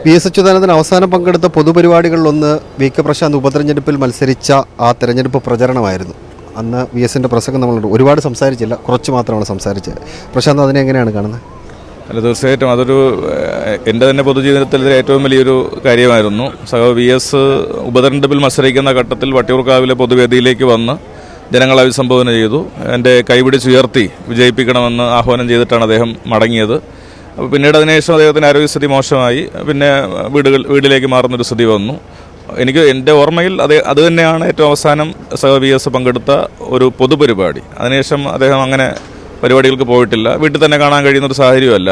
VS. Achuthanandan അവസാനം പങ്കെടുത്ത പൊതുപരിപാടികളിലൊന്ന് V K Prashant ഉപതെരഞ്ഞെടുപ്പിൽ മത്സരിച്ച ആ തെരഞ്ഞെടുപ്പ് പ്രചരണമായിരുന്നു. അന്ന് വി.എസിൻ്റെ പ്രസംഗം നമ്മളുണ്ട് ഒരുപാട് സംസാരിച്ചില്ല, കുറച്ച് മാത്രമാണ് സംസാരിച്ചത്. പ്രശാന്ത് അതിനെ എങ്ങനെയാണ് കാണുന്നത്? അല്ല, തീർച്ചയായിട്ടും അതൊരു എൻ്റെ തന്നെ പൊതുജീവിതത്തിൽ ഏറ്റവും വലിയൊരു കാര്യമായിരുന്നു. വി.എസ്. ഉപതെരഞ്ഞെടുപ്പിൽ മത്സരിക്കുന്ന ഘട്ടത്തിൽ വട്ടിയൂർക്കാവിലെ പൊതുവേദിയിലേക്ക് വന്ന് ജനങ്ങളെ അഭിസംബോധന ചെയ്തു. എൻ്റെ കൈപിടിച്ചുയർത്തി വിജയിപ്പിക്കണമെന്ന് ആഹ്വാനം ചെയ്തിട്ടാണ് അദ്ദേഹം മടങ്ങിയത്. അപ്പോൾ പിന്നീട് അതിനുശേഷം അദ്ദേഹത്തിൻ്റെ ആരോഗ്യസ്ഥിതി മോശമായി, പിന്നെ വീട്ടിലേക്ക് മാറുന്നൊരു സ്ഥിതി വന്നു. എൻ്റെ ഓർമ്മയിൽ അത് തന്നെയാണ് ഏറ്റവും അവസാനം വി.എസ്. പങ്കെടുത്ത ഒരു പൊതുപരിപാടി. അതിനുശേഷം അദ്ദേഹം അങ്ങനെ പരിപാടികൾക്ക് പോയിട്ടില്ല. വീട്ടിൽ തന്നെ കാണാൻ കഴിയുന്നൊരു സാഹചര്യമല്ല.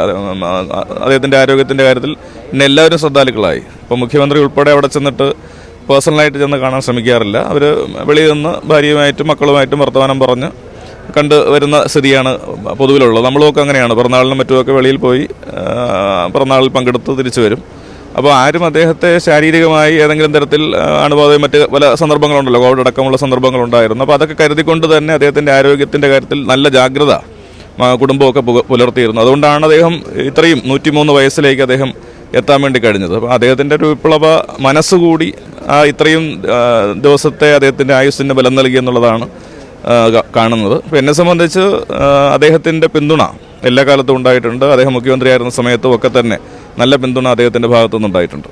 അദ്ദേഹത്തിൻ്റെ ആരോഗ്യത്തിൻ്റെ കാര്യത്തിൽ പിന്നെ എല്ലാവരും ശ്രദ്ധാലുക്കളായി. ഇപ്പോൾ മുഖ്യമന്ത്രി ഉൾപ്പെടെ അവിടെ ചെന്നിട്ട് പേഴ്സണലായിട്ട് ചെന്ന് കാണാൻ ശ്രമിക്കാറില്ല. അവർ വെളിയിൽ നിന്ന് ഭാര്യയുമായിട്ടും മക്കളുമായിട്ടും വർത്തമാനം പറഞ്ഞ് കണ്ടു വരുന്ന സ്ഥിതിയാണ് പൊതുവിലുള്ളത്. നമ്മളുമൊക്കെ അങ്ങനെയാണ്. പിറന്നാളിനും മറ്റുമൊക്കെ വെളിയിൽ പോയി പിറന്നാളിൽ പങ്കെടുത്ത് തിരിച്ചു വരും. അപ്പോൾ ആരും അദ്ദേഹത്തെ ശാരീരികമായി ഏതെങ്കിലും തരത്തിൽ അണുബാധയും മറ്റ് പല സന്ദർഭങ്ങളുണ്ടല്ലോ, കോവിഡ് അടക്കമുള്ള സന്ദർഭങ്ങളുണ്ടായിരുന്നു. അപ്പോൾ അതൊക്കെ കരുതിക്കൊണ്ട് തന്നെ അദ്ദേഹത്തിൻ്റെ ആരോഗ്യത്തിൻ്റെ കാര്യത്തിൽ നല്ല ജാഗ്രത കുടുംബമൊക്കെ പുലർത്തിയിരുന്നു. അതുകൊണ്ടാണ് അദ്ദേഹം ഇത്രയും 103 വയസ്സിലേക്ക് അദ്ദേഹം എത്താൻ വേണ്ടി കഴിഞ്ഞത്. അപ്പോൾ അദ്ദേഹത്തിൻ്റെ ഒരു വിപ്ലവ മനസ്സുകൂടി ഇത്രയും ദിവസത്തെ അദ്ദേഹത്തിൻ്റെ ആയുസ്സിന് ബലം നൽകി എന്നുള്ളതാണ് കാണുന്നത്. അപ്പോൾ എന്നെ സംബന്ധിച്ച് അദ്ദേഹത്തിൻ്റെ പിന്തുണ എല്ലാ കാലത്തും ഉണ്ടായിട്ടുണ്ട്. അദ്ദേഹം മുഖ്യമന്ത്രിയായിരുന്ന സമയത്തും ഒക്കെ തന്നെ നല്ല പിന്തുണ അദ്ദേഹത്തിൻ്റെ ഭാഗത്തുനിന്നുണ്ടായിട്ടുണ്ട്.